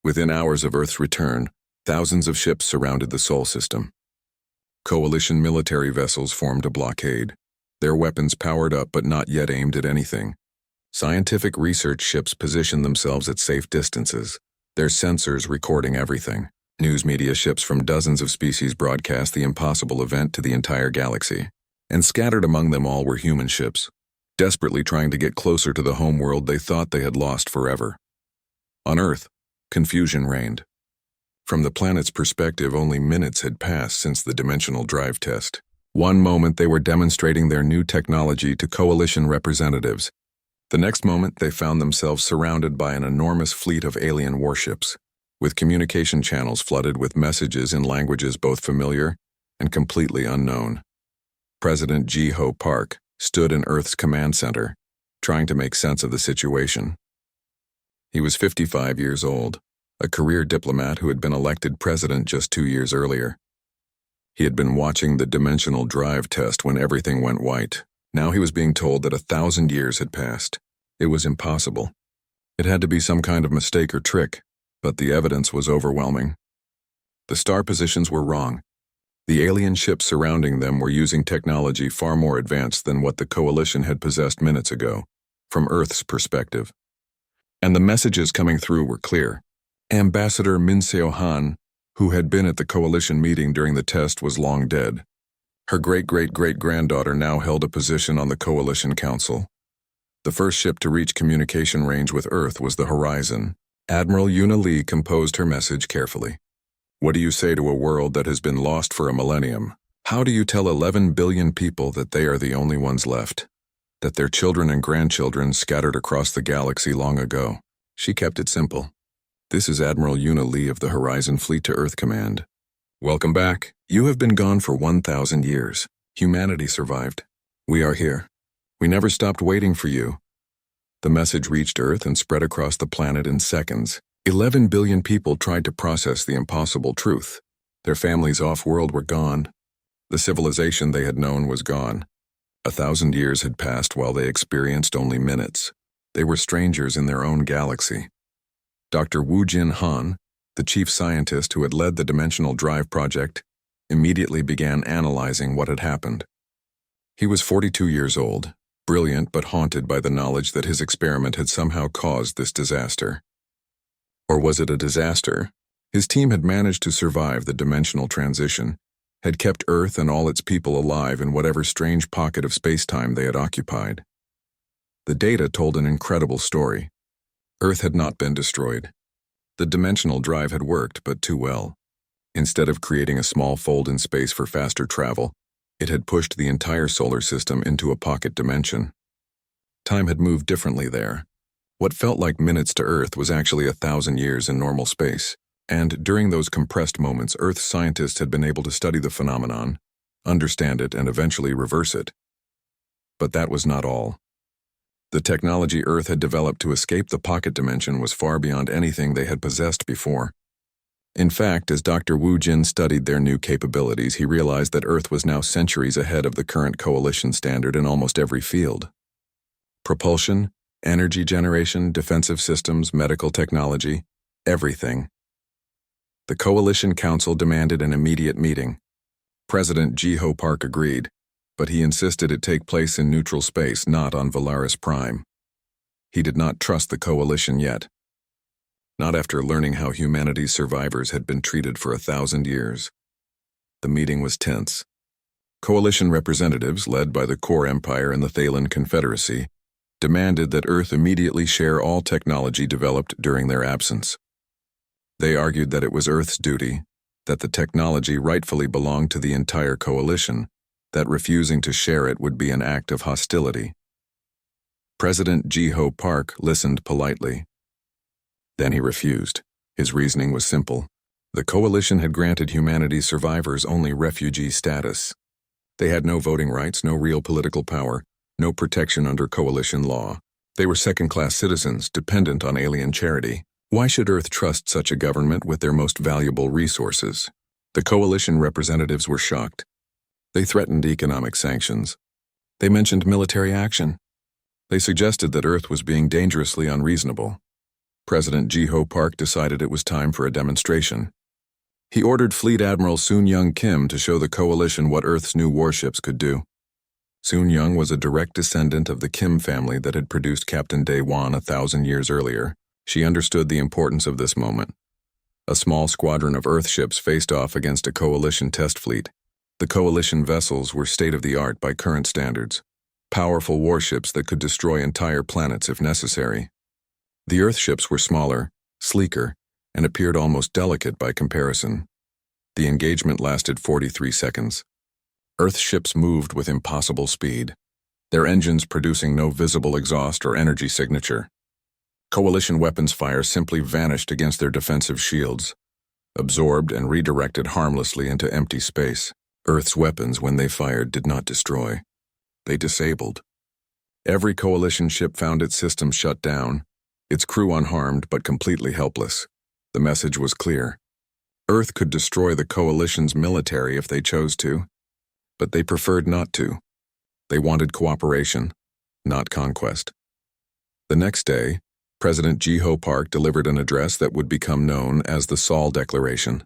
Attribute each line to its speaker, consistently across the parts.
Speaker 1: Within hours of Earth's return, thousands of ships surrounded the Sol system. Coalition military vessels formed a blockade, their weapons powered up but not yet aimed at anything. Scientific research ships positioned themselves at safe distances, their sensors recording everything. News media ships from dozens of species broadcast the impossible event to the entire galaxy. And scattered among them all were human ships, desperately trying to get closer to the homeworld they thought they had lost forever. On Earth, confusion reigned. From the planet's perspective, only minutes had passed since the dimensional drive test. One moment they were demonstrating their new technology to coalition representatives. The next moment they found themselves surrounded by an enormous fleet of alien warships, with communication channels flooded with messages in languages both familiar and completely unknown. President Ji-Ho Park stood in Earth's command center, trying to make sense of the situation. He was 55 years old, a career diplomat who had been elected president just 2 years earlier. He had been watching the dimensional drive test when everything went white. Now he was being told that 1,000 years had passed. It was impossible. It had to be some kind of mistake or trick, but the evidence was overwhelming. The star positions were wrong. The alien ships surrounding them were using technology far more advanced than what the Coalition had possessed minutes ago, from Earth's perspective. And the messages coming through were clear. Ambassador Min Seo-han, who had been at the Coalition meeting during the test, was long dead. Her great-great-great-granddaughter now held a position on the Coalition Council. The first ship to reach communication range with Earth was the Horizon. Admiral Yuna Lee composed her message carefully. What do you say to a world that has been lost for a millennium? How do you tell 11 billion people that they are the only ones left? That their children and grandchildren scattered across the galaxy long ago? She kept it simple. This is Admiral Yuna Lee of the Horizon Fleet to Earth Command. Welcome back. You have been gone for 1,000 years. Humanity survived. We are here. We never stopped waiting for you. The message reached Earth and spread across the planet in seconds. 11 billion people tried to process the impossible truth. Their families off-world were gone. The civilization they had known was gone. 1,000 years had passed while they experienced only minutes. They were strangers in their own galaxy. Dr. Wu Jin Han, the chief scientist who had led the Dimensional Drive project, immediately began analyzing what had happened. He was 42 years old, brilliant but haunted by the knowledge that his experiment had somehow caused this disaster. Or was it a disaster? His team had managed to survive the dimensional transition, had kept Earth and all its people alive in whatever strange pocket of space-time they had occupied. The data told an incredible story. Earth had not been destroyed. The dimensional drive had worked, but too well. Instead of creating a small fold in space for faster travel, it had pushed the entire solar system into a pocket dimension. Time had moved differently there. What felt like minutes to Earth was actually 1,000 years in normal space, and during those compressed moments, Earth scientists had been able to study the phenomenon, understand it, and eventually reverse it. But that was not all. The technology Earth had developed to escape the pocket dimension was far beyond anything they had possessed before. In fact, as Dr. Wu Jin studied their new capabilities, he realized that Earth was now centuries ahead of the current Coalition standard in almost every field. Propulsion, energy generation, defensive systems, medical technology, everything. The Coalition Council demanded an immediate meeting. President Ji-Ho Park agreed, but he insisted it take place in neutral space, not on Valaris Prime. He did not trust the Coalition yet. Not after learning how humanity's survivors had been treated for 1,000 years. The meeting was tense. Coalition representatives, led by the Core Empire and the Thalen Confederacy, demanded that Earth immediately share all technology developed during their absence. They argued that it was Earth's duty, that the technology rightfully belonged to the entire Coalition, that refusing to share it would be an act of hostility. President Ji-Ho Park listened politely. Then he refused. His reasoning was simple. The Coalition had granted humanity's survivors only refugee status. They had no voting rights, no real political power, no protection under Coalition law. They were second-class citizens, dependent on alien charity. Why should Earth trust such a government with their most valuable resources? The Coalition representatives were shocked. They threatened economic sanctions. They mentioned military action. They suggested that Earth was being dangerously unreasonable. President Jiho Park decided it was time for a demonstration. He ordered Fleet Admiral Soon Young Kim to show the coalition what Earth's new warships could do. Soon Young was a direct descendant of the Kim family that had produced Captain Dae Won 1,000 years earlier. She understood the importance of this moment. A small squadron of Earth ships faced off against a coalition test fleet. The coalition vessels were state-of-the-art by current standards, powerful warships that could destroy entire planets if necessary. The Earth ships were smaller, sleeker, and appeared almost delicate by comparison. The engagement lasted 43 seconds. Earth ships moved with impossible speed, their engines producing no visible exhaust or energy signature. Coalition weapons fire simply vanished against their defensive shields, absorbed and redirected harmlessly into empty space. Earth's weapons, when they fired, did not destroy. They disabled. Every coalition ship found its systems shut down, its crew unharmed but completely helpless. The message was clear. Earth could destroy the coalition's military if they chose to, but they preferred not to. They wanted cooperation, not conquest. The next day, President Jiho Park delivered an address that would become known as the Seoul Declaration.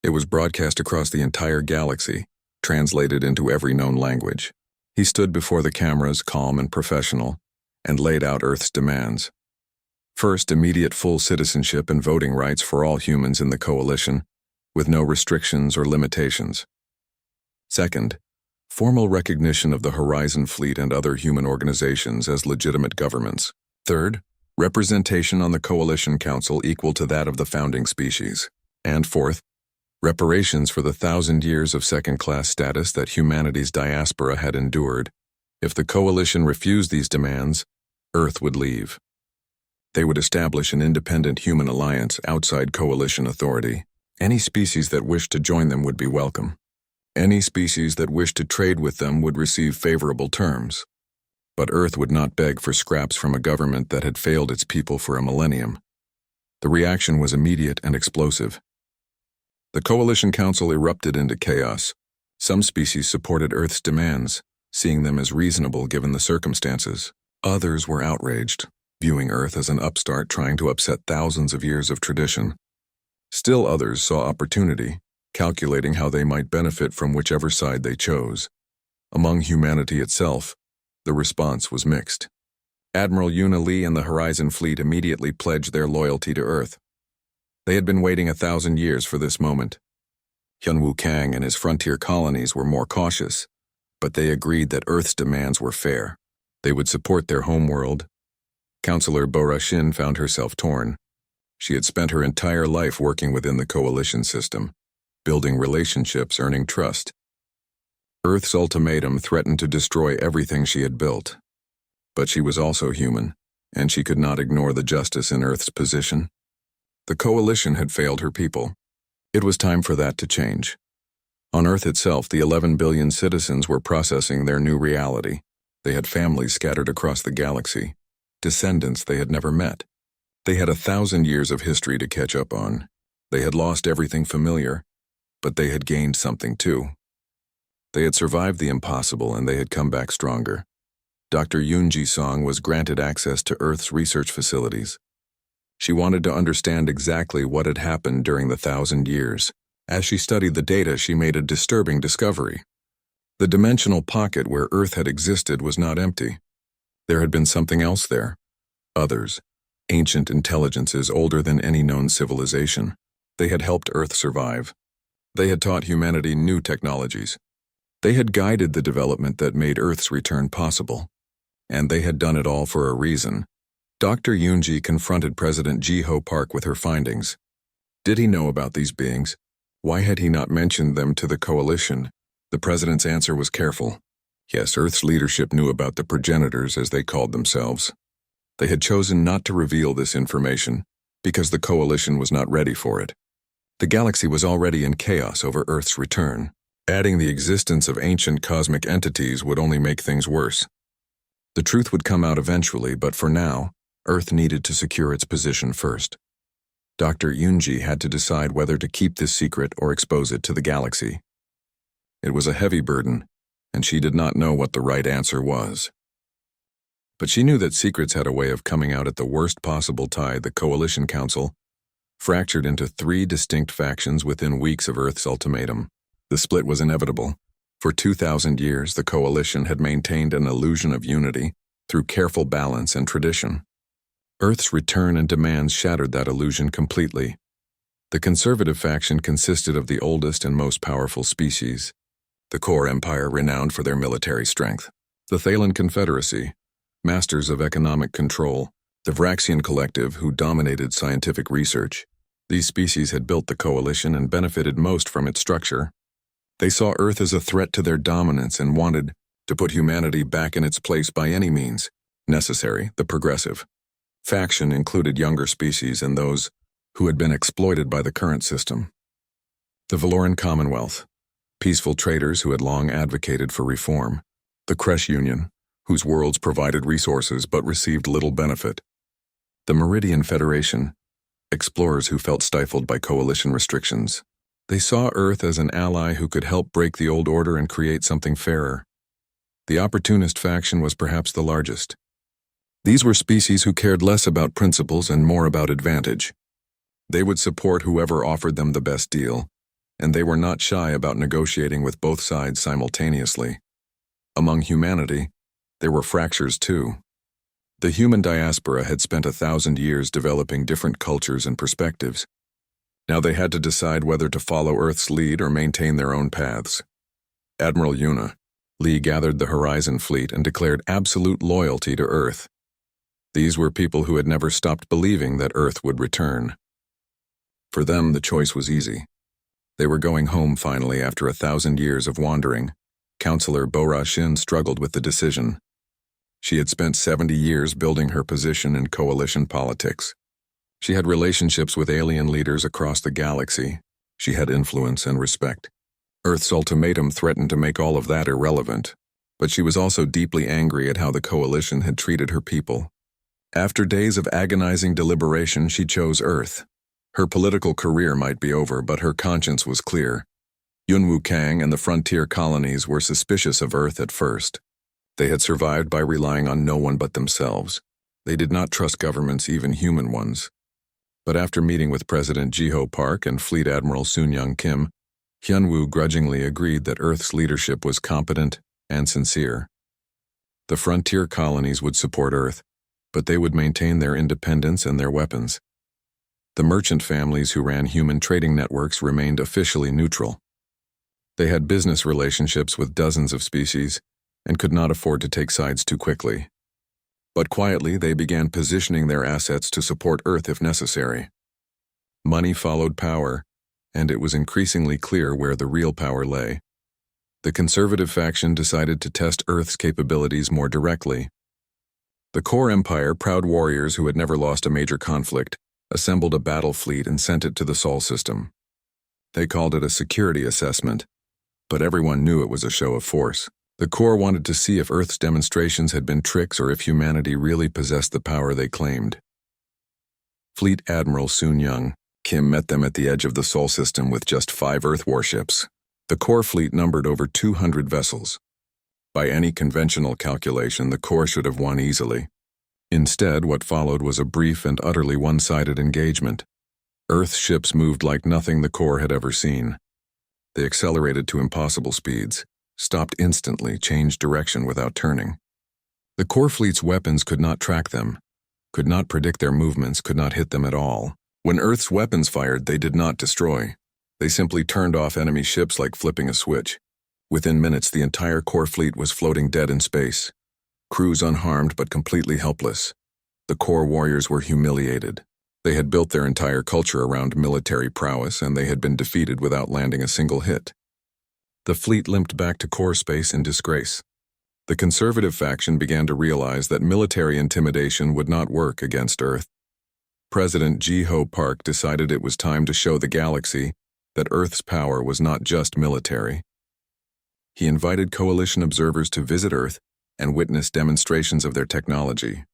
Speaker 1: It was broadcast across the entire galaxy, translated into every known language. He stood before the cameras, calm and professional, and laid out Earth's demands. First, immediate full citizenship and voting rights for all humans in the coalition, with no restrictions or limitations. Second, formal recognition of the Horizon Fleet and other human organizations as legitimate governments. Third, representation on the Coalition Council equal to that of the founding species. And fourth, reparations for the 1,000 years of second-class status that humanity's diaspora had endured. If the Coalition refused these demands, Earth would leave. They would establish an independent human alliance outside Coalition authority. Any species that wished to join them would be welcome. Any species that wished to trade with them would receive favorable terms. But Earth would not beg for scraps from a government that had failed its people for a millennium. The reaction was immediate and explosive. The Coalition Council erupted into chaos. Some species supported Earth's demands, seeing them as reasonable given the circumstances. Others were outraged, viewing Earth as an upstart trying to upset thousands of years of tradition. Still others saw opportunity, calculating how they might benefit from whichever side they chose. Among humanity itself, the response was mixed. Admiral Yuna Lee and the Horizon Fleet immediately pledged their loyalty to Earth. They had been waiting 1,000 years for this moment. Hyunwoo Kang and his frontier colonies were more cautious, but they agreed that Earth's demands were fair. They would support their homeworld. Counselor Bora Shin found herself torn. She had spent her entire life working within the coalition system, building relationships, earning trust. Earth's ultimatum threatened to destroy everything she had built. But she was also human, and she could not ignore the justice in Earth's position. The coalition had failed her people. It was time for that to change. On Earth itself, the 11 billion citizens were processing their new reality. They had families scattered across the galaxy, descendants they had never met. They had 1,000 years of history to catch up on. They had lost everything familiar, but they had gained something too. They had survived the impossible and they had come back stronger. Dr. Yoon Ji-song was granted access to Earth's research facilities. She wanted to understand exactly what had happened during the 1,000 years. As she studied the data, she made a disturbing discovery. The dimensional pocket where Earth had existed was not empty. There had been something else there. Others, ancient intelligences older than any known civilization. They had helped Earth survive. They had taught humanity new technologies. They had guided the development that made Earth's return possible. And they had done it all for a reason. Dr. Yoonji confronted President Jiho Park with her findings. Did he know about these beings? Why had he not mentioned them to the coalition? The president's answer was careful. Yes, Earth's leadership knew about the progenitors, as they called themselves. They had chosen not to reveal this information because the coalition was not ready for it. The galaxy was already in chaos over Earth's return. Adding the existence of ancient cosmic entities would only make things worse. The truth would come out eventually, but for now, Earth needed to secure its position first. Dr. Yoonji had to decide whether to keep this secret or expose it to the galaxy. It was a heavy burden, and she did not know what the right answer was. But she knew that secrets had a way of coming out at the worst possible time. The Coalition Council fractured into 3 distinct factions within weeks of Earth's ultimatum. The split was inevitable. For 2,000 years, the Coalition had maintained an illusion of unity through careful balance and tradition. Earth's return and demands shattered that illusion completely. The conservative faction consisted of the oldest and most powerful species, the Core Empire, renowned for their military strength, the Thalen Confederacy, masters of economic control, the Vraxian Collective, who dominated scientific research. These species had built the Coalition and benefited most from its structure. They saw Earth as a threat to their dominance and wanted to put humanity back in its place by any means necessary. The progressive faction included younger species and those who had been exploited by the current system. The Valoran Commonwealth, peaceful traders who had long advocated for reform. The Kresh Union, whose worlds provided resources but received little benefit. The Meridian Federation, explorers who felt stifled by Coalition restrictions. They saw Earth as an ally who could help break the old order and create something fairer. The Opportunist faction was perhaps the largest. These were species who cared less about principles and more about advantage. They would support whoever offered them the best deal, and they were not shy about negotiating with both sides simultaneously. Among humanity, there were fractures too. The human diaspora had spent 1,000 years developing different cultures and perspectives. Now they had to decide whether to follow Earth's lead or maintain their own paths. Admiral Yuna Lee gathered the Horizon Fleet and declared absolute loyalty to Earth. These were people who had never stopped believing that Earth would return. For them, the choice was easy. They were going home finally after 1,000 years of wandering. Counselor Bora Shin struggled with the decision. She had spent 70 years building her position in Coalition politics. She had relationships with alien leaders across the galaxy. She had influence and respect. Earth's ultimatum threatened to make all of that irrelevant, but she was also deeply angry at how the Coalition had treated her people. After days of agonizing deliberation, she chose Earth. Her political career might be over, but her conscience was clear. Yunwu Kang and the frontier colonies were suspicious of Earth at first. They had survived by relying on no one but themselves. They did not trust governments, even human ones. But after meeting with President Jiho Park and Fleet Admiral Soon-Young Kim, Hyunwoo grudgingly agreed that Earth's leadership was competent and sincere. The frontier colonies would support Earth, but they would maintain their independence and their weapons. The merchant families who ran human trading networks remained officially neutral. They had business relationships with dozens of species and could not afford to take sides too quickly. But quietly, they began positioning their assets to support Earth if necessary. Money followed power, and it was increasingly clear where the real power lay. The conservative faction decided to test Earth's capabilities more directly. The Core Empire, proud warriors who had never lost a major conflict, assembled a battle fleet and sent it to the Sol system. They called it a security assessment, but everyone knew it was a show of force. The Core wanted to see if Earth's demonstrations had been tricks or if humanity really possessed the power they claimed. Fleet Admiral Soon-Young Kim met them at the edge of the Sol system with just 5 Earth warships. The Core fleet numbered over 200 vessels. By any conventional calculation, the Core should have won easily. Instead, what followed was a brief and utterly one-sided engagement. Earth's ships moved like nothing the Core had ever seen. They accelerated to impossible speeds, stopped instantly, changed direction without turning. The Core fleet's weapons could not track them, could not predict their movements, could not hit them at all. When Earth's weapons fired, they did not destroy. They simply turned off enemy ships like flipping a switch. Within minutes, the entire Core fleet was floating dead in space. Crews unharmed but completely helpless. The Core warriors were humiliated. They had built their entire culture around military prowess, and they had been defeated without landing a single hit. The fleet limped back to Core space in disgrace. The conservative faction began to realize that military intimidation would not work against Earth. President Jiho Park decided it was time to show the galaxy that Earth's power was not just military. He invited coalition observers to visit Earth and witness demonstrations of their technology.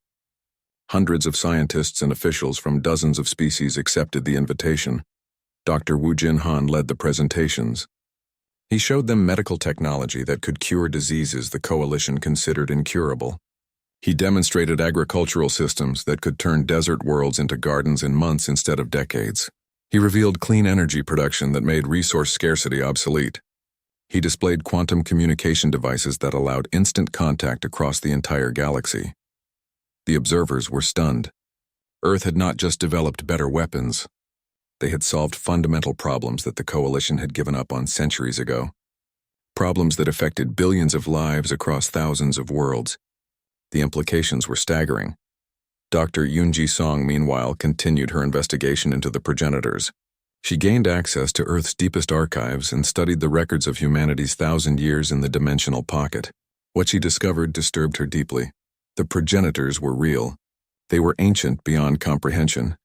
Speaker 1: Hundreds of scientists and officials from dozens of species accepted the invitation. Dr. Wu Jin-han led the presentations. He showed them medical technology that could cure diseases the coalition considered incurable. He demonstrated agricultural systems that could turn desert worlds into gardens in months instead of decades. He revealed clean energy production that made resource scarcity obsolete. He displayed quantum communication devices that allowed instant contact across the entire galaxy. The observers were stunned. Earth had not just developed better weapons. They had solved fundamental problems that the Coalition had given up on centuries ago. Problems that affected billions of lives across thousands of worlds. The implications were staggering. Dr. Yoonji Song, meanwhile, continued her investigation into the progenitors. She gained access to Earth's deepest archives and studied the records of humanity's 1,000 years in the dimensional pocket. What she discovered disturbed her deeply. The progenitors were real. They were ancient beyond comprehension.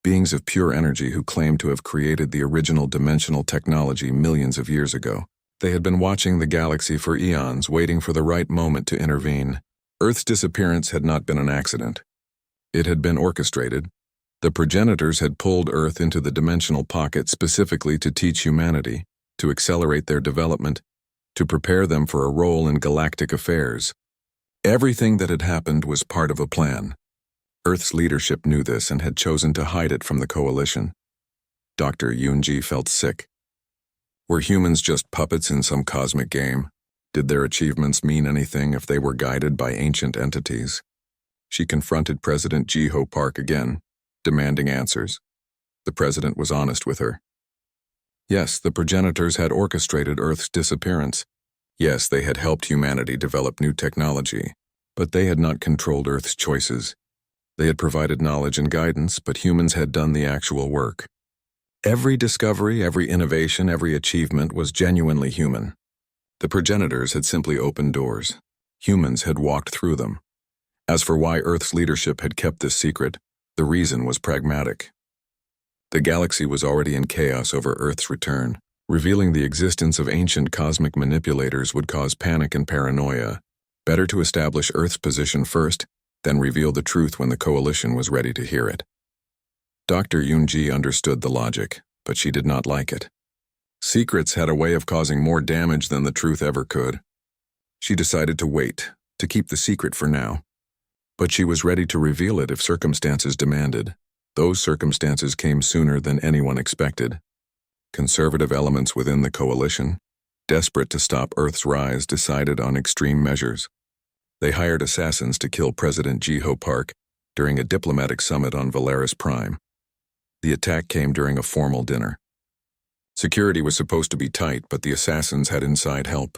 Speaker 1: Beings of pure energy who claimed to have created the original dimensional technology millions of years ago. They had been watching the galaxy for eons, waiting for the right moment to intervene. Earth's disappearance had not been an accident. It had been orchestrated. The progenitors had pulled Earth into the dimensional pocket specifically to teach humanity, to accelerate their development, to prepare them for a role in galactic affairs. Everything that had happened was part of a plan. Earth's leadership knew this and had chosen to hide it from the Coalition. Dr. Yoonji felt sick. Were humans just puppets in some cosmic game? Did their achievements mean anything if they were guided by ancient entities? She confronted President Ji-ho Park again, demanding answers. The president was honest with her. Yes, the progenitors had orchestrated Earth's disappearance. Yes, they had helped humanity develop new technology, but they had not controlled Earth's choices. They had provided knowledge and guidance, but humans had done the actual work. Every discovery, every innovation, every achievement was genuinely human. The progenitors had simply opened doors. Humans had walked through them. As for why Earth's leadership had kept this secret, the reason was pragmatic. The galaxy was already in chaos over Earth's return. Revealing the existence of ancient cosmic manipulators would cause panic and paranoia. Better to establish Earth's position first, then reveal the truth when the Coalition was ready to hear it. Dr. Yoonji understood the logic, but she did not like it. Secrets had a way of causing more damage than the truth ever could. She decided to wait, to keep the secret for now. But she was ready to reveal it if circumstances demanded. Those circumstances came sooner than anyone expected. Conservative elements within the Coalition, desperate to stop Earth's rise, decided on extreme measures. They hired assassins to kill President Ji-ho Park during a diplomatic summit on Valeris Prime. The attack came during a formal dinner. Security was supposed to be tight, but the assassins had inside help.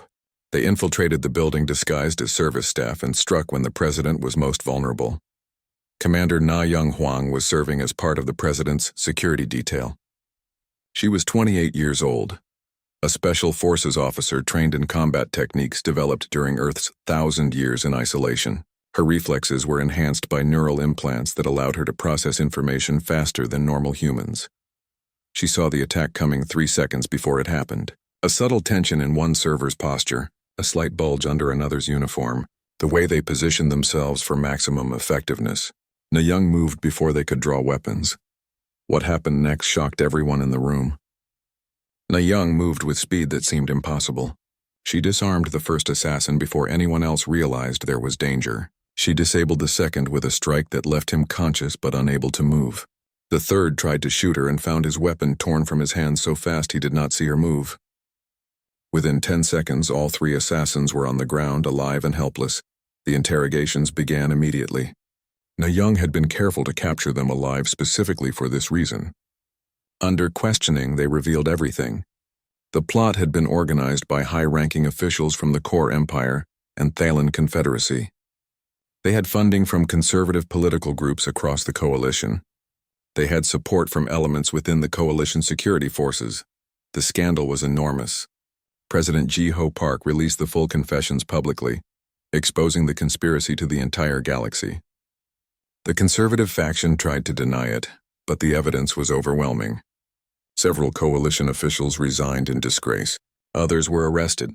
Speaker 1: They infiltrated the building disguised as service staff and struck when the president was most vulnerable. Commander Na Young-hwang was serving as part of the president's security detail. She was 28 years old, a special forces officer trained in combat techniques developed during Earth's 1,000 years in isolation. Her reflexes were enhanced by neural implants that allowed her to process information faster than normal humans. She saw the attack coming 3 seconds before it happened. A subtle tension in one server's posture, a slight bulge under another's uniform, the way they positioned themselves for maximum effectiveness. Na-young moved before they could draw weapons. What happened next shocked everyone in the room. Na-young moved with speed that seemed impossible. She disarmed the first assassin before anyone else realized there was danger. She disabled the second with a strike that left him conscious but unable to move. The third tried to shoot her and found his weapon torn from his hand so fast he did not see her move. Within 10 seconds, all 3 assassins were on the ground, alive and helpless. The interrogations began immediately. Na-young had been careful to capture them alive specifically for this reason. Under questioning, they revealed everything. The plot had been organized by high-ranking officials from the Core Empire and Thalen Confederacy. They had funding from conservative political groups across the Coalition. They had support from elements within the Coalition security forces. The scandal was enormous. President Ji-ho Park released the full confessions publicly, exposing the conspiracy to the entire galaxy. The conservative faction tried to deny it, but the evidence was overwhelming. Several Coalition officials resigned in disgrace. Others were arrested.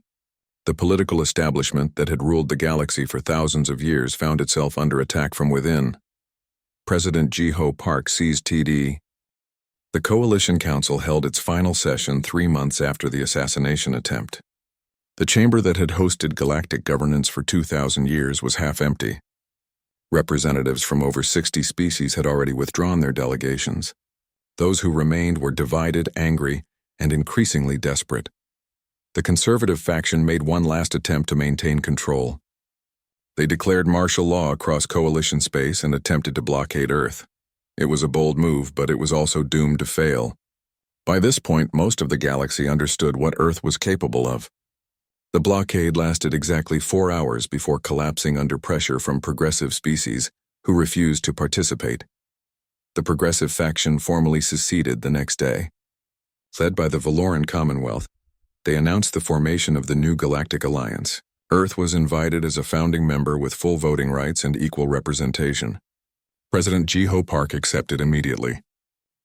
Speaker 1: The political establishment that had ruled the galaxy for thousands of years found itself under attack from within. President Ji-ho Park seized TD. The Coalition Council held its final session 3 months after the assassination attempt. The chamber that had hosted galactic governance for 2,000 years was half empty. Representatives from over 60 species had already withdrawn their delegations. Those who remained were divided, angry, and increasingly desperate. The conservative faction made one last attempt to maintain control. They declared martial law across coalition space and attempted to blockade Earth. It was a bold move, but it was also doomed to fail. By this point, most of the galaxy understood what Earth was capable of. The blockade lasted exactly 4 hours before collapsing under pressure from progressive species who refused to participate. The progressive faction formally seceded the next day. Led by the Valoran Commonwealth, they announced the formation of the new Galactic Alliance. Earth was invited as a founding member with full voting rights and equal representation. President Jiho Park accepted immediately.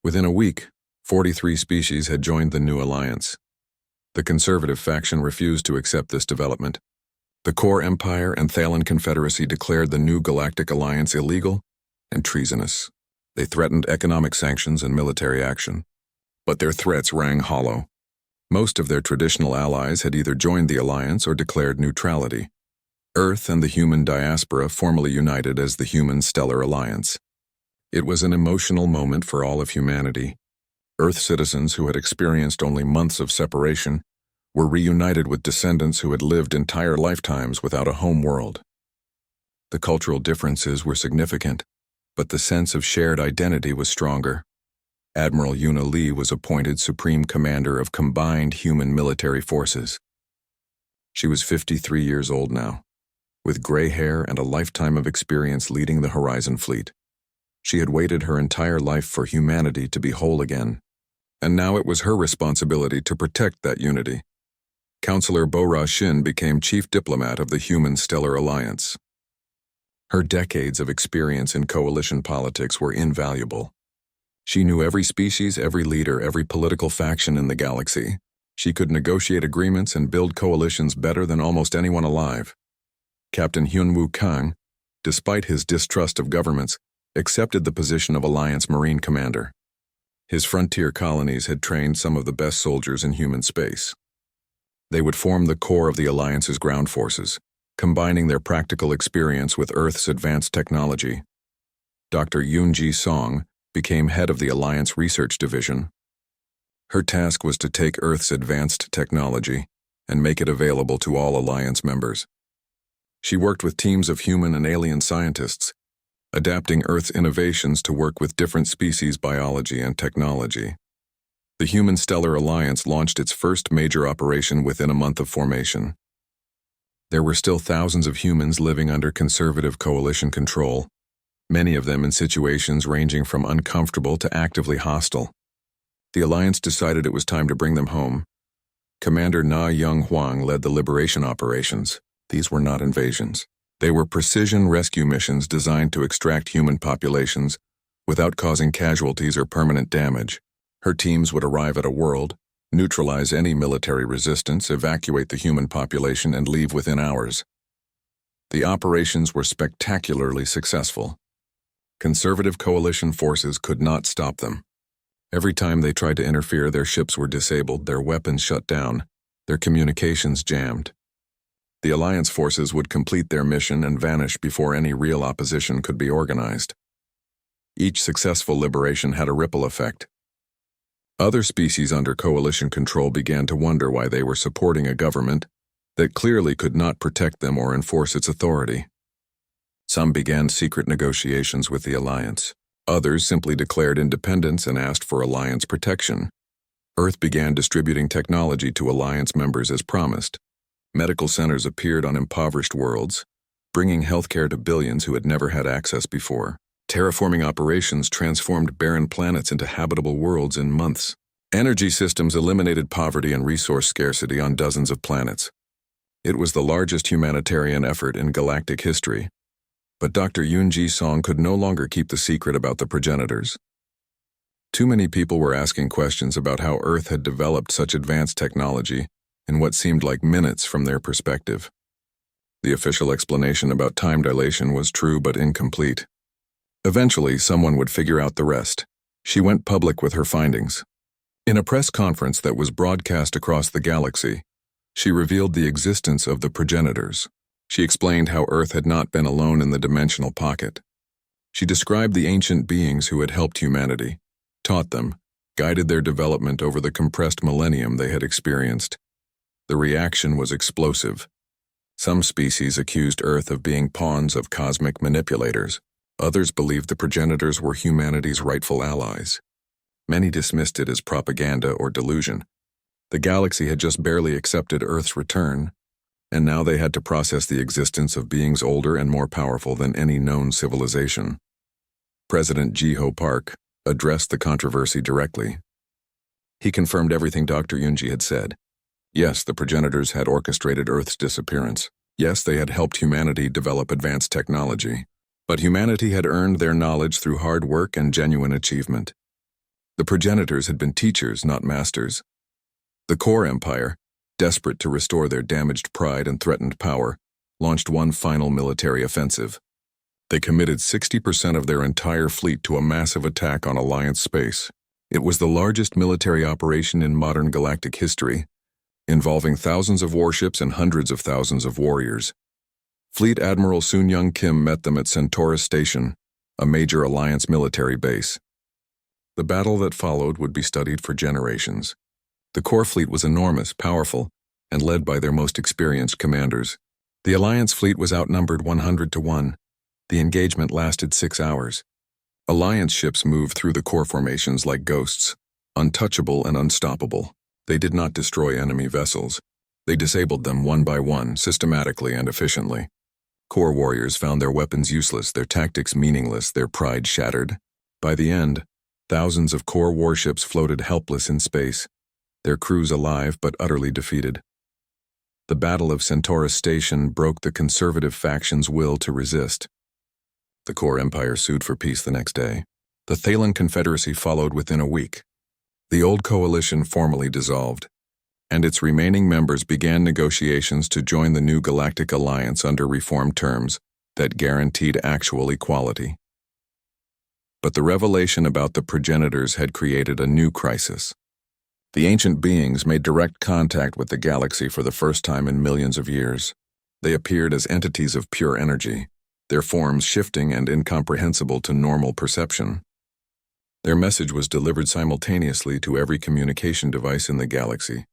Speaker 1: Within a week, 43 species had joined the new alliance. The conservative faction refused to accept this development. The Core Empire and Thalen Confederacy declared the new Galactic Alliance illegal and treasonous. They threatened economic sanctions and military action. But their threats rang hollow. Most of their traditional allies had either joined the alliance or declared neutrality. Earth and the human diaspora formally united as the Human Stellar Alliance. It was an emotional moment for all of humanity. Earth citizens who had experienced only months of separation were reunited with descendants who had lived entire lifetimes without a home world. The cultural differences were significant, but the sense of shared identity was stronger. Admiral Yuna Lee was appointed Supreme Commander of Combined Human Military Forces. She was 53 years old now, with gray hair and a lifetime of experience leading the Horizon Fleet. She had waited her entire life for humanity to be whole again, and now it was her responsibility to protect that unity. Counselor Bo-Ra Shin became Chief Diplomat of the Human Stellar Alliance. Her decades of experience in coalition politics were invaluable. She knew every species, every leader, every political faction in the galaxy. She could negotiate agreements and build coalitions better than almost anyone alive. Captain Hyunwoo Kang, despite his distrust of governments, accepted the position of Alliance Marine Commander. His frontier colonies had trained some of the best soldiers in human space. They would form the core of the Alliance's ground forces, combining their practical experience with Earth's advanced technology. Dr. Yoon-ji Song became head of the Alliance Research Division. Her task was to take Earth's advanced technology and make it available to all Alliance members. She worked with teams of human and alien scientists, adapting Earth's innovations to work with different species' biology and technology. The Human Stellar Alliance launched its first major operation within a month of formation. There were still thousands of humans living under conservative coalition control, many of them in situations ranging from uncomfortable to actively hostile. The Alliance decided it was time to bring them home. Commander Na Young Hwang led the liberation operations. These were not invasions. They were precision rescue missions designed to extract human populations without causing casualties or permanent damage. Her teams would arrive at a world, neutralize any military resistance, evacuate the human population, and leave within hours. The operations were spectacularly successful. Conservative coalition forces could not stop them. Every time they tried to interfere, their ships were disabled, their weapons shut down, their communications jammed. The Alliance forces would complete their mission and vanish before any real opposition could be organized. Each successful liberation had a ripple effect. Other species under coalition control began to wonder why they were supporting a government that clearly could not protect them or enforce its authority. Some began secret negotiations with the Alliance. Others simply declared independence and asked for Alliance protection. Earth began distributing technology to Alliance members as promised. Medical centers appeared on impoverished worlds, bringing healthcare to billions who had never had access before. Terraforming operations transformed barren planets into habitable worlds in months. Energy systems eliminated poverty and resource scarcity on dozens of planets. It was the largest humanitarian effort in galactic history. But Dr. Yoon-ji Song could no longer keep the secret about the progenitors. Too many people were asking questions about how Earth had developed such advanced technology in what seemed like minutes from their perspective. The official explanation about time dilation was true but incomplete. Eventually, someone would figure out the rest. She went public with her findings. In a press conference that was broadcast across the galaxy, she revealed the existence of the progenitors. She explained how Earth had not been alone in the dimensional pocket. She described the ancient beings who had helped humanity, taught them, guided their development over the compressed millennium they had experienced. The reaction was explosive. Some species accused Earth of being pawns of cosmic manipulators. Others believed the progenitors were humanity's rightful allies. Many dismissed it as propaganda or delusion. The galaxy had just barely accepted Earth's return, and now they had to process the existence of beings older and more powerful than any known civilization. President Jiho Park addressed the controversy directly. He confirmed everything Dr. Yunji had said. Yes, the progenitors had orchestrated Earth's disappearance. Yes, they had helped humanity develop advanced technology. But humanity had earned their knowledge through hard work and genuine achievement. The progenitors had been teachers, not masters. The core empire, desperate to restore their damaged pride and threatened power, launched one final military offensive. They committed 60% of their entire fleet to a massive attack on Alliance space. It was the largest military operation in modern galactic history, involving thousands of warships and hundreds of thousands of warriors. Fleet Admiral Sun Young Kim met them at Centaurus Station, a major Alliance military base. The battle that followed would be studied for generations. The core fleet was enormous, powerful, and led by their most experienced commanders. The Alliance fleet was outnumbered 100 to 1. The engagement lasted 6 hours. Alliance ships moved through the core formations like ghosts, untouchable and unstoppable. They did not destroy enemy vessels. They disabled them one by one, systematically and efficiently. Core warriors found their weapons useless, their tactics meaningless, their pride shattered. By the end, thousands of core warships floated helpless in space, their crews alive but utterly defeated. The Battle of Centaurus Station broke the conservative faction's will to resist. The core empire sued for peace the next day. The Thalen Confederacy followed within a week. The old coalition formally dissolved, and its remaining members began negotiations to join the new Galactic Alliance under reformed terms that guaranteed actual equality. But the revelation about the progenitors had created a new crisis. The ancient beings made direct contact with the galaxy for the first time in millions of years. They appeared as entities of pure energy, their forms shifting and incomprehensible to normal perception. Their message was delivered simultaneously to every communication device in the galaxy.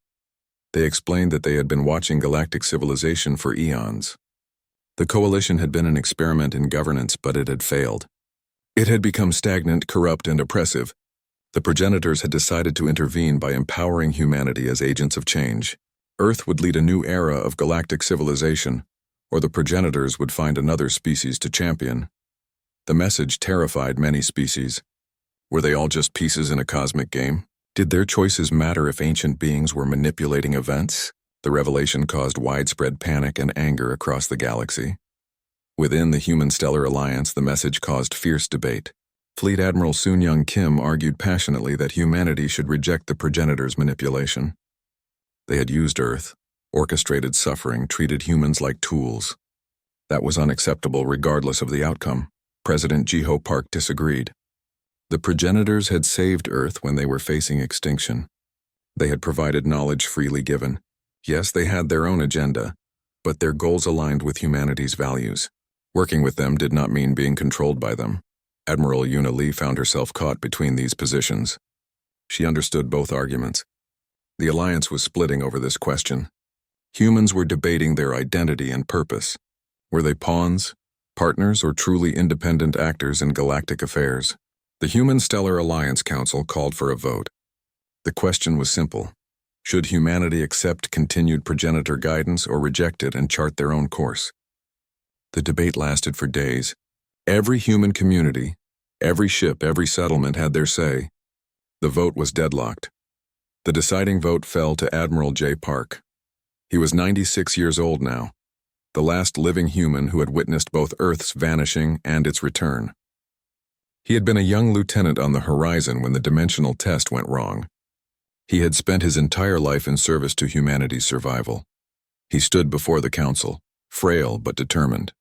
Speaker 1: They explained that they had been watching galactic civilization for eons. The coalition had been an experiment in governance, but it had failed. It had become stagnant, corrupt, and oppressive. The progenitors had decided to intervene by empowering humanity as agents of change. Earth would lead a new era of galactic civilization, or the progenitors would find another species to champion. The message terrified many species. Were they all just pieces in a cosmic game? Did their choices matter if ancient beings were manipulating events? The revelation caused widespread panic and anger across the galaxy. Within the Human Stellar Alliance, the message caused fierce debate. Fleet Admiral Sun Young Kim argued passionately that humanity should reject the progenitors' manipulation. They had used Earth, orchestrated suffering, treated humans like tools. That was unacceptable regardless of the outcome. President Jiho Park disagreed. The progenitors had saved Earth when they were facing extinction. They had provided knowledge freely given. Yes, they had their own agenda, but their goals aligned with humanity's values. Working with them did not mean being controlled by them. Admiral Yuna Lee found herself caught between these positions. She understood both arguments. The Alliance was splitting over this question. Humans were debating their identity and purpose. Were they pawns, partners, or truly independent actors in galactic affairs? The Human Stellar Alliance Council called for a vote. The question was simple. Should humanity accept continued progenitor guidance or reject it and chart their own course? The debate lasted for days. Every human community, every ship, every settlement had their say. The vote was deadlocked. The deciding vote fell to Admiral J. Park. He was 96 years old now, the last living human who had witnessed both Earth's vanishing and its return. He had been a young lieutenant on the horizon when the dimensional test went wrong. He had spent his entire life in service to humanity's survival. He stood before the council, frail but determined.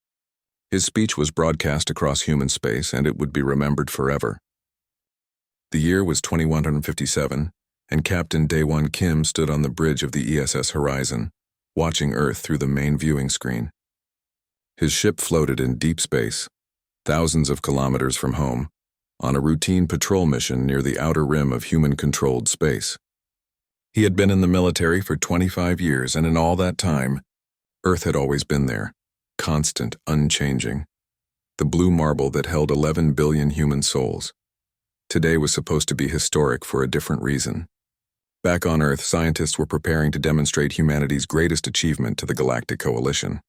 Speaker 1: His speech was broadcast across human space, and it would be remembered forever. The year was 2157, and Captain Daewon Kim stood on the bridge of the ESS Horizon, watching Earth through the main viewing screen. His ship floated in deep space, thousands of kilometers from home, on a routine patrol mission near the outer rim of human-controlled space. He had been in the military for 25 years, and in all that time, Earth had always been there, constant, unchanging. The blue marble that held 11 billion human souls. Today was supposed to be historic for a different reason. Back on Earth, scientists were preparing to demonstrate humanity's greatest achievement to the Galactic Coalition.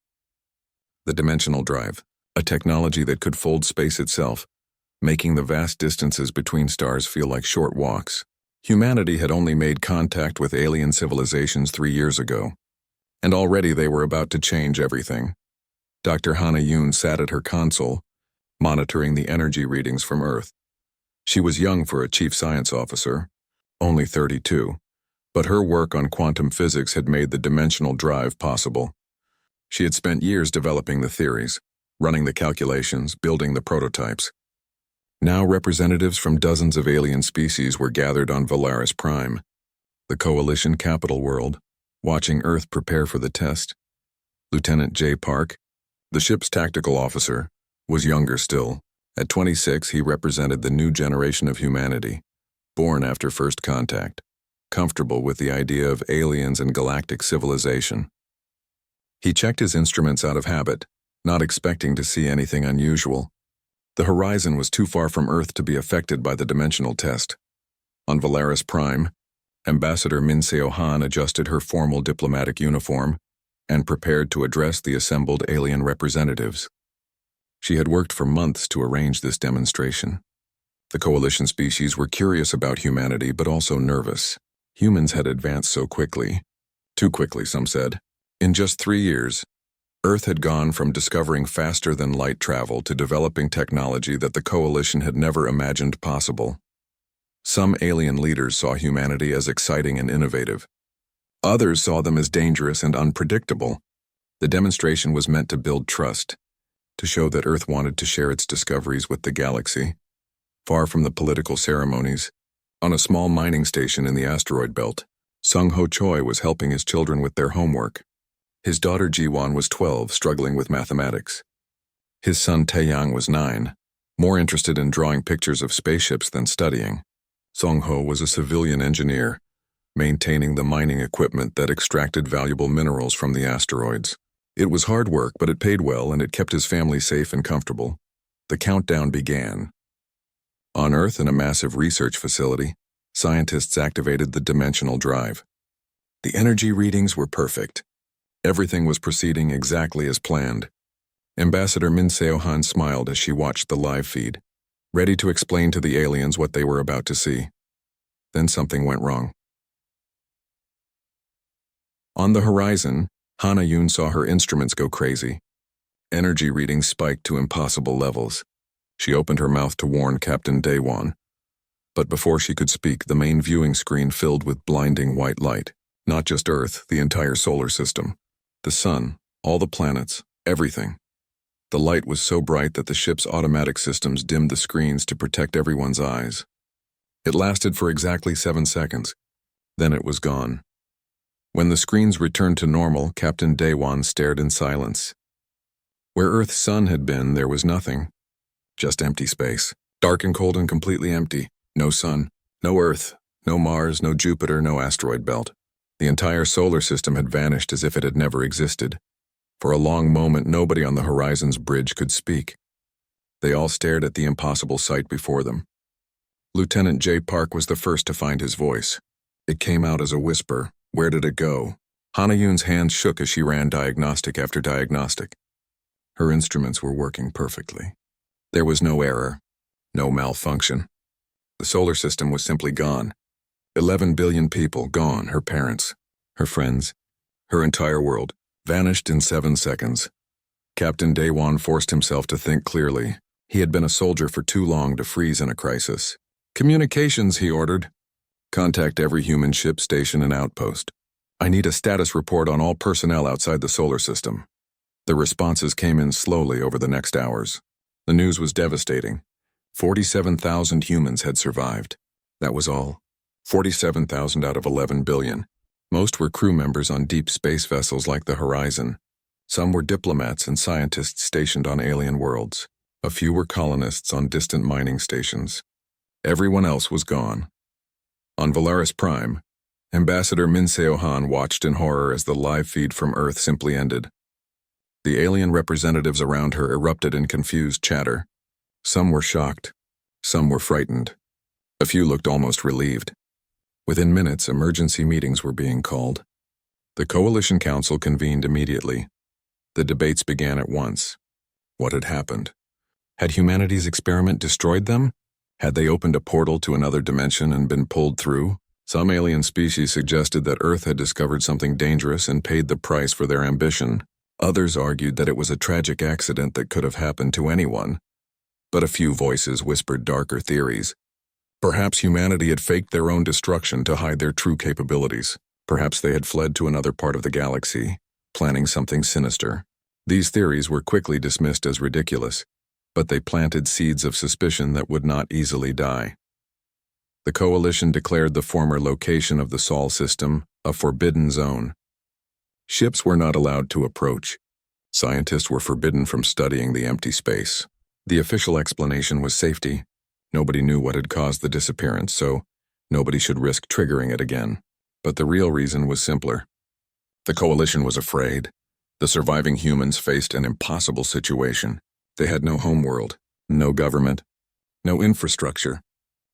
Speaker 1: The dimensional drive, a technology that could fold space itself, making the vast distances between stars feel like short walks. Humanity had only made contact with alien civilizations 3 years ago, and already they were about to change everything. Dr. Hannah Yoon sat at her console, monitoring the energy readings from Earth. She was young for a chief science officer, only 32, but her work on quantum physics had made the dimensional drive possible. She had spent years developing the theories, running the calculations, building the prototypes. Now representatives from dozens of alien species were gathered on Valaris Prime, the Coalition capital world, watching Earth prepare for the test. Lieutenant J. Park, the ship's tactical officer, was younger still. At 26, he represented the new generation of humanity, born after first contact, comfortable with the idea of aliens and galactic civilization. He checked his instruments out of habit, not expecting to see anything unusual. The horizon was too far from Earth to be affected by the dimensional test. On Valaris Prime, Ambassador Min Seo-han adjusted her formal diplomatic uniform and prepared to address the assembled alien representatives. She had worked for months to arrange this demonstration. The Coalition species were curious about humanity but also nervous. Humans had advanced so quickly. Too quickly, some said. In just 3 years, Earth had gone from discovering faster-than-light travel to developing technology that the Coalition had never imagined possible. Some alien leaders saw humanity as exciting and innovative. Others saw them as dangerous and unpredictable. The demonstration was meant to build trust, to show that Earth wanted to share its discoveries with the galaxy. Far from the political ceremonies, on a small mining station in the asteroid belt, Sung Ho Choi was helping his children with their homework. His daughter Ji-won was 12, struggling with mathematics. His son Taeyang was 9, more interested in drawing pictures of spaceships than studying. Sung Ho was a civilian engineer, maintaining the mining equipment that extracted valuable minerals from the asteroids. It was hard work, but it paid well and it kept his family safe and comfortable. The countdown began. On Earth, in a massive research facility, scientists activated the dimensional drive. The energy readings were perfect. Everything was proceeding exactly as planned. Ambassador Min Seo-han smiled as she watched the live feed, ready to explain to the aliens what they were about to see. Then something went wrong. On the horizon, Hannah Yoon saw her instruments go crazy. Energy readings spiked to impossible levels. She opened her mouth to warn Captain Daewon. But before she could speak, the main viewing screen filled with blinding white light. Not just Earth, the entire solar system. The sun, all the planets, everything. The light was so bright that the ship's automatic systems dimmed the screens to protect everyone's eyes. It lasted for exactly 7 seconds. Then it was gone. When the screens returned to normal, Captain Daewon stared in silence. Where Earth's sun had been, there was nothing. Just empty space. Dark and cold and completely empty. No sun, no Earth, no Mars, no Jupiter, no asteroid belt. The entire solar system had vanished as if it had never existed. For a long moment, nobody on the horizon's bridge could speak. They all stared at the impossible sight before them. Lieutenant J. Park was the first to find his voice. It came out as a whisper. Where did it go? Hannah Yoon's hands shook as she ran diagnostic after diagnostic. Her instruments were working perfectly. There was no error, no malfunction. The solar system was simply gone. 11 billion people gone, her parents, her friends, her entire world, vanished in 7 seconds. Captain Daewon forced himself to think clearly. He had been a soldier for too long to freeze in a crisis. Communications, he ordered. Contact every human ship, station, and outpost. I need a status report on all personnel outside the solar system. The responses came in slowly over the next hours. The news was devastating. 47,000 humans had survived. That was all. 47,000 out of 11 billion. Most were crew members on deep space vessels like the Horizon. Some were diplomats and scientists stationed on alien worlds. A few were colonists on distant mining stations. Everyone else was gone. On Valaris Prime, Ambassador Min Seo-han watched in horror as the live feed from Earth simply ended. The alien representatives around her erupted in confused chatter. Some were shocked. Some were frightened. A few looked almost relieved. Within minutes, emergency meetings were being called. The Coalition Council convened immediately. The debates began at once. What had happened? Had humanity's experiment destroyed them? Had they opened a portal to another dimension and been pulled through? Some alien species suggested that Earth had discovered something dangerous and paid the price for their ambition. Others argued that it was a tragic accident that could have happened to anyone. But a few voices whispered darker theories. Perhaps humanity had faked their own destruction to hide their true capabilities. Perhaps they had fled to another part of the galaxy, planning something sinister. These theories were quickly dismissed as ridiculous, but they planted seeds of suspicion that would not easily die. The Coalition declared the former location of the Sol system a forbidden zone. Ships were not allowed to approach. Scientists were forbidden from studying the empty space. The official explanation was safety. Nobody knew what had caused the disappearance, so nobody should risk triggering it again. But the real reason was simpler. The Coalition was afraid. The surviving humans faced an impossible situation. They had no homeworld, no government, no infrastructure.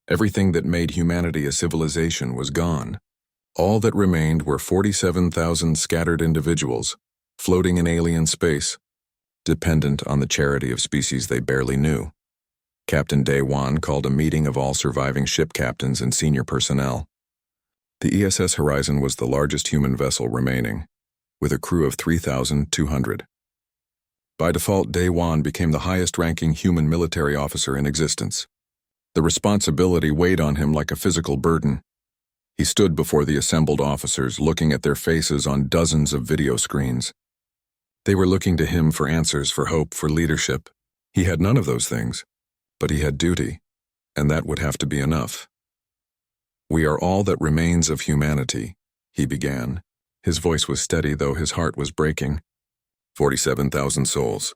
Speaker 1: Everything that made humanity a civilization was gone. All that remained were 47,000 scattered individuals, floating in alien space, dependent on the charity of species they barely knew. Captain Dae-Wan called a meeting of all surviving ship captains and senior personnel. The ESS Horizon was the largest human vessel remaining, with a crew of 3,200. By default, Dae-Wan became the highest-ranking human military officer in existence. The responsibility weighed on him like a physical burden. He stood before the assembled officers, looking at their faces on dozens of video screens. They were looking to him for answers, for hope, for leadership. He had none of those things, but he had duty, and that would have to be enough. "We are all that remains of humanity," he began. His voice was steady, though his heart was breaking. 47,000 souls.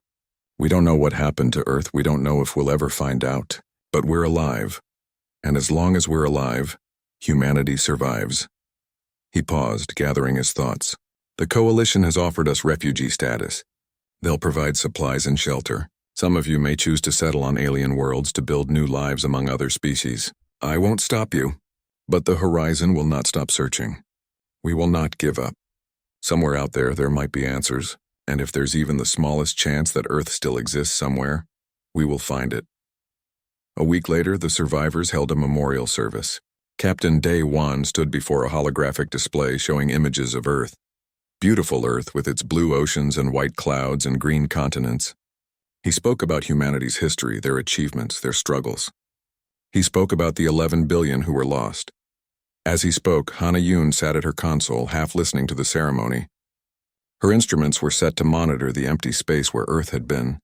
Speaker 1: We don't know what happened to Earth. We don't know if we'll ever find out. But we're alive. And as long as we're alive, humanity survives. He paused, gathering his thoughts. The Coalition has offered us refugee status. They'll provide supplies and shelter. Some of you may choose to settle on alien worlds to build new lives among other species. I won't stop you. But the Horizon will not stop searching. We will not give up. Somewhere out there might be answers, and if there's even the smallest chance that Earth still exists somewhere, we will find it. A week later, the survivors held a memorial service. Captain Dae-Wan stood before a holographic display showing images of Earth. Beautiful Earth with its blue oceans and white clouds and green continents. He spoke about humanity's history, their achievements, their struggles. He spoke about the 11 billion who were lost. As he spoke, Hana Yoon sat at her console, half listening to the ceremony. Her instruments were set to monitor the empty space where Earth had been.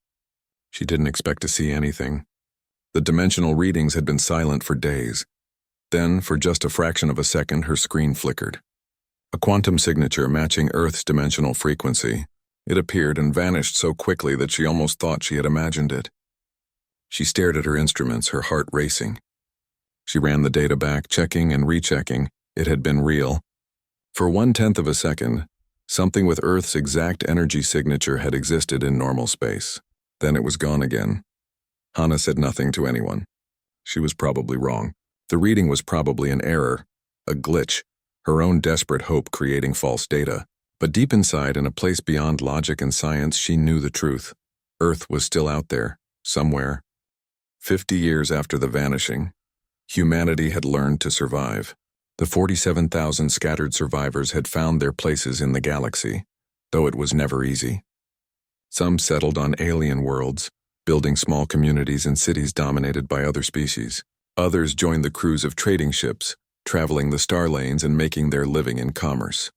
Speaker 1: She didn't expect to see anything. The dimensional readings had been silent for days. Then, for just a fraction of a second, her screen flickered. A quantum signature matching Earth's dimensional frequency. It appeared and vanished so quickly that she almost thought she had imagined it. She stared at her instruments, her heart racing. She ran the data back, checking and rechecking. It had been real. For 1/10 of a second, something with Earth's exact energy signature had existed in normal space. Then it was gone again. Hana said nothing to anyone. She was probably wrong. The reading was probably an error, a glitch, her own desperate hope creating false data. But deep inside, in a place beyond logic and science, she knew the truth. Earth was still out there, somewhere. 50 years after the vanishing, humanity had learned to survive. The 47,000 scattered survivors had found their places in the galaxy, though it was never easy. Some settled on alien worlds, building small communities in cities dominated by other species. Others joined the crews of trading ships, traveling the star lanes and making their living in commerce.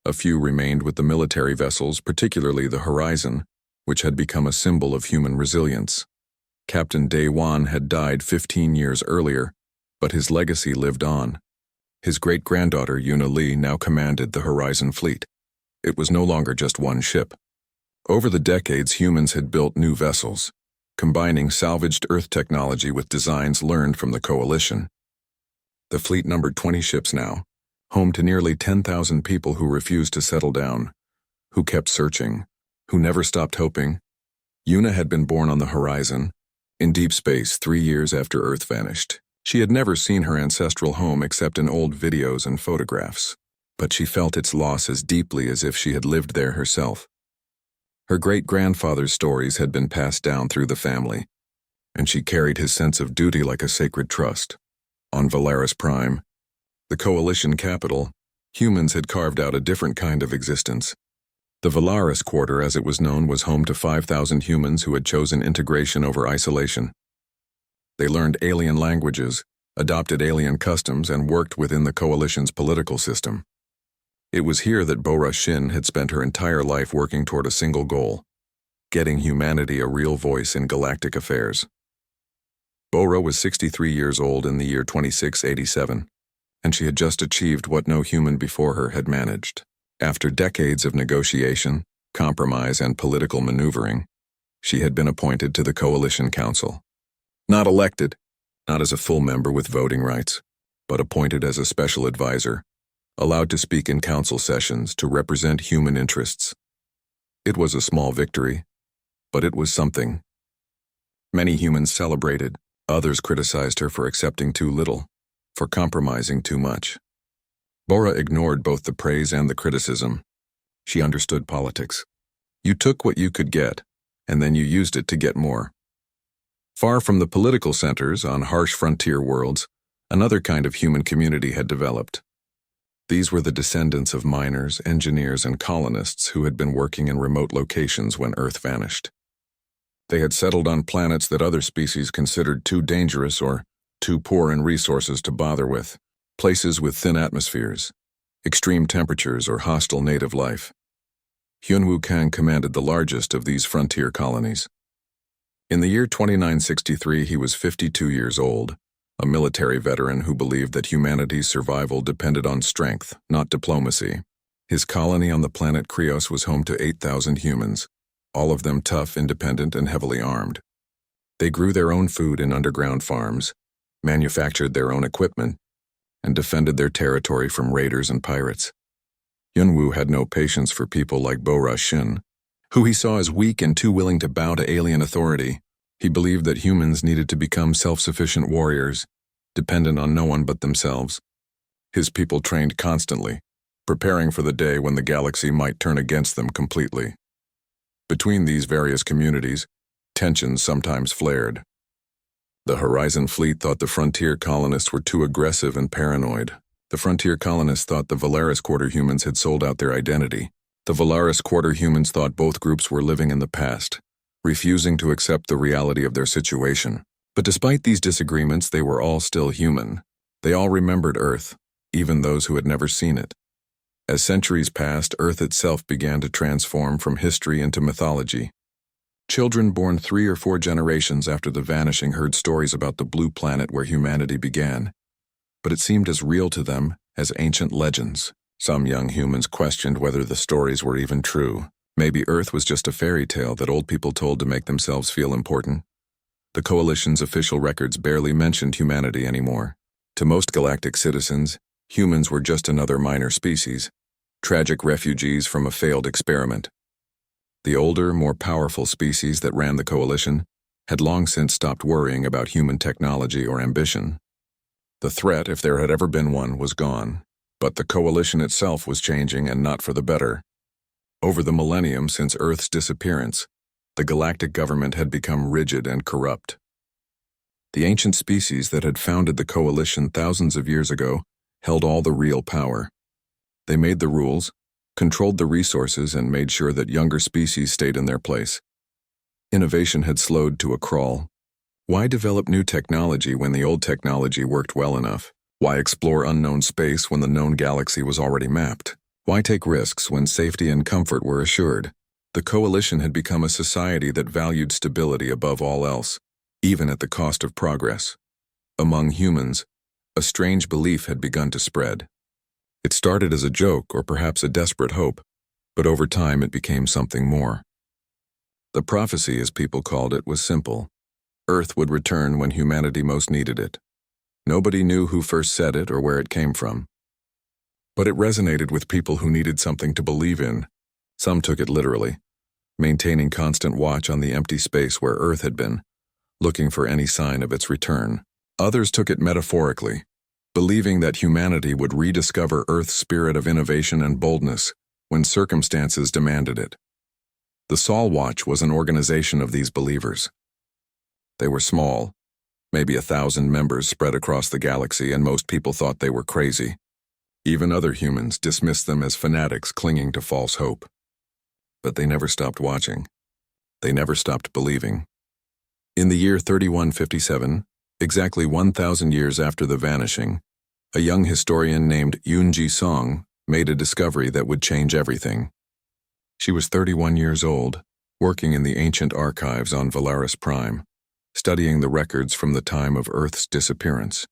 Speaker 1: A few remained with the military vessels, particularly the Horizon, which had become a symbol of human resilience. Captain Dae-Wan had died 15 years earlier, but his legacy lived on. His great-granddaughter, Yuna Lee, now commanded the Horizon fleet. It was no longer just one ship. Over the decades, humans had built new vessels, combining salvaged Earth technology with designs learned from the Coalition. The fleet numbered 20 ships now, home to nearly 10,000 people who refused to settle down, who kept searching, who never stopped hoping. Una had been born on the horizon, in deep space 3 years after Earth vanished. She had never seen her ancestral home except in old videos and photographs, but she felt its loss as deeply as if she had lived there herself. Her great-grandfather's stories had been passed down through the family, and she carried his sense of duty like a sacred trust. On Valaris Prime, the Coalition capital, humans had carved out a different kind of existence. The Valaris Quarter, as it was known, was home to 5,000 humans who had chosen integration over isolation. They learned alien languages, adopted alien customs, and worked within the Coalition's political system. It was here that Bora Shin had spent her entire life working toward a single goal: getting humanity a real voice in galactic affairs. Bora was 63 years old in the year 2687, and she had just achieved what no human before her had managed. After decades of negotiation, compromise, and political maneuvering, she had been appointed to the Coalition Council. Not elected, not as a full member with voting rights, but appointed as a special advisor, allowed to speak in council sessions to represent human interests. It was a small victory, but it was something. Many humans celebrated, others criticized her for accepting too little, for compromising too much. Bora ignored both the praise and the criticism. She understood politics. You took what you could get, and then you used it to get more. Far from the political centers on harsh frontier worlds, another kind of human community had developed. These were the descendants of miners, engineers, and colonists who had been working in remote locations when Earth vanished. They had settled on planets that other species considered too dangerous or too poor in resources to bother with, places with thin atmospheres, extreme temperatures, or hostile native life. Hyunwoo Kang commanded the largest of these frontier colonies. In the year 2963, he was 52 years old, a military veteran who believed that humanity's survival depended on strength, not diplomacy. His colony on the planet Krios was home to 8,000 humans, all of them tough, independent, and heavily armed. They grew their own food in underground farms, manufactured their own equipment, and defended their territory from raiders and pirates. Yunwoo had no patience for people like Bora Shin, who he saw as weak and too willing to bow to alien authority. He believed that humans needed to become self-sufficient warriors, dependent on no one but themselves. His people trained constantly, preparing for the day when the galaxy might turn against them completely. Between these various communities, tensions sometimes flared. The Horizon Fleet thought the frontier colonists were too aggressive and paranoid. The frontier colonists thought the Valaris Quarter humans had sold out their identity. The Valaris Quarter humans thought both groups were living in the past, refusing to accept the reality of their situation. But despite these disagreements, they were all still human. They all remembered Earth, even those who had never seen it. As centuries passed, Earth itself began to transform from history into mythology. Children born 3 or 4 generations after the vanishing heard stories about the blue planet where humanity began, but it seemed as real to them as ancient legends. Some young humans questioned whether the stories were even true. Maybe Earth was just a fairy tale that old people told to make themselves feel important. The Coalition's official records barely mentioned humanity anymore. To most galactic citizens, humans were just another minor species, tragic refugees from a failed experiment. The older, more powerful species that ran the Coalition had long since stopped worrying about human technology or ambition. The threat, if there had ever been one, was gone, but the Coalition itself was changing, and not for the better. Over the millennium since Earth's disappearance, the galactic government had become rigid and corrupt. The ancient species that had founded the Coalition thousands of years ago held all the real power. They made the rules, controlled the resources, and made sure that younger species stayed in their place. Innovation had slowed to a crawl. Why develop new technology when the old technology worked well enough? Why explore unknown space when the known galaxy was already mapped? Why take risks when safety and comfort were assured? The Coalition had become a society that valued stability above all else, even at the cost of progress. Among humans, a strange belief had begun to spread. It started as a joke or perhaps a desperate hope, but over time it became something more. The prophecy, as people called it, was simple. Earth would return when humanity most needed it. Nobody knew who first said it or where it came from. But it resonated with people who needed something to believe in. Some took it literally, maintaining constant watch on the empty space where Earth had been, looking for any sign of its return. Others took it metaphorically, believing that humanity would rediscover Earth's spirit of innovation and boldness when circumstances demanded it. The Sol Watch was an organization of these believers. They were small, maybe 1,000 members spread across the galaxy, and most people thought they were crazy. Even other humans dismissed them as fanatics clinging to false hope. But they never stopped watching. They never stopped believing. In the year 3157, exactly 1,000 years after the vanishing, a young historian named Yunji Song made a discovery that would change everything. She was 31 years old, working in the ancient archives on Valaris Prime, studying the records from the time of Earth's disappearance.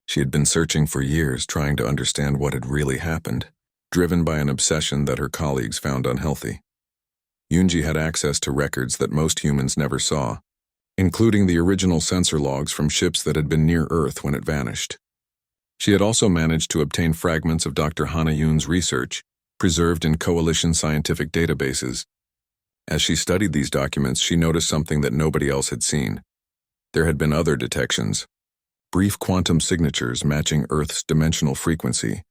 Speaker 1: She had been searching for years, trying to understand what had really happened, driven by an obsession that her colleagues found unhealthy. Yunji had access to records that most humans never saw, including the original sensor logs from ships that had been near Earth when it vanished. She had also managed to obtain fragments of Dr. Hanayun's research, preserved in Coalition scientific databases. As she studied these documents, she noticed something that nobody else had seen. There had been other detections, brief quantum signatures matching Earth's dimensional frequency,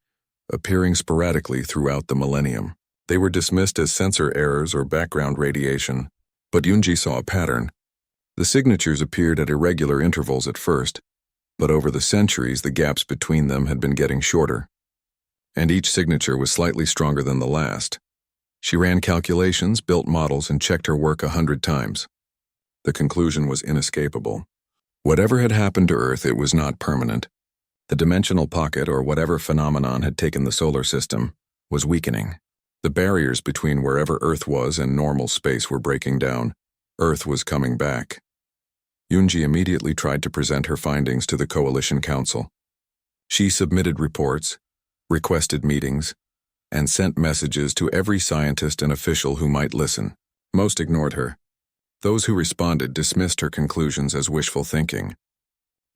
Speaker 1: appearing sporadically throughout the millennium. They were dismissed as sensor errors or background radiation, but Yunji saw a pattern. The signatures appeared at irregular intervals at first, but over the centuries the gaps between them had been getting shorter, and each signature was slightly stronger than the last. She ran calculations, built models, and checked her work 100 times. The conclusion was inescapable. Whatever had happened to Earth, it was not permanent. The dimensional pocket, or whatever phenomenon had taken the solar system, was weakening. The barriers between wherever Earth was and normal space were breaking down. Earth was coming back. Yunji immediately tried to present her findings to the Coalition Council. She submitted reports, requested meetings, and sent messages to every scientist and official who might listen. Most ignored her. Those who responded dismissed her conclusions as wishful thinking.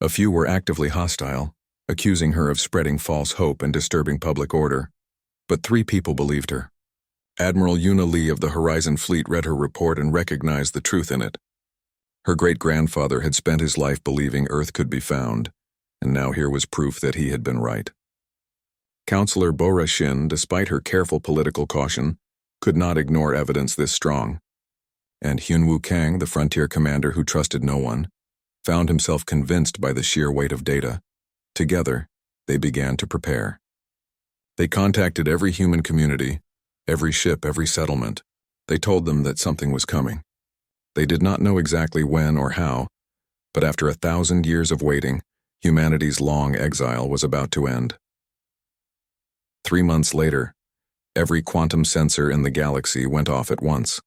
Speaker 1: A few were actively hostile, accusing her of spreading false hope and disturbing public order. But 3 people believed her. Admiral Yuna Lee of the Horizon Fleet read her report and recognized the truth in it. Her great-grandfather had spent his life believing Earth could be found, and now here was proof that he had been right. Counselor Bora Shin, despite her careful political caution, could not ignore evidence this strong. And Hyunwoo Kang, the frontier commander who trusted no one, found himself convinced by the sheer weight of data. Together, they began to prepare. They contacted every human community, every ship, every settlement. They told them that something was coming. They did not know exactly when or how, but after 1,000 years of waiting, humanity's long exile was about to end. 3 months later, every quantum sensor in the galaxy went off at once.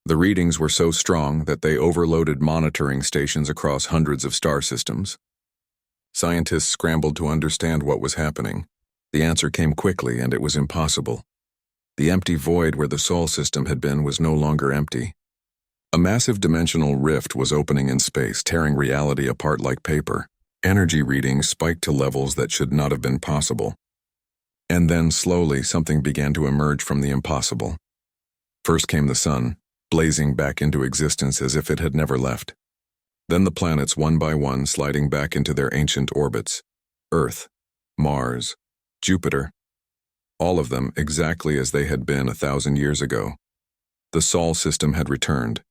Speaker 1: The readings were so strong that they overloaded monitoring stations across hundreds of star systems. Scientists scrambled to understand what was happening. The answer came quickly, and it was impossible. The empty void where the Sol system had been was no longer empty. A massive dimensional rift was opening in space, tearing reality apart like paper. Energy readings spiked to levels that should not have been possible. And then, slowly, something began to emerge from the impossible. First came the sun, blazing back into existence as if it had never left. Then the planets, one by one, sliding back into their ancient orbits. Earth, Mars, Jupiter. All of them exactly as they had been 1,000 years ago. The Sol system had returned,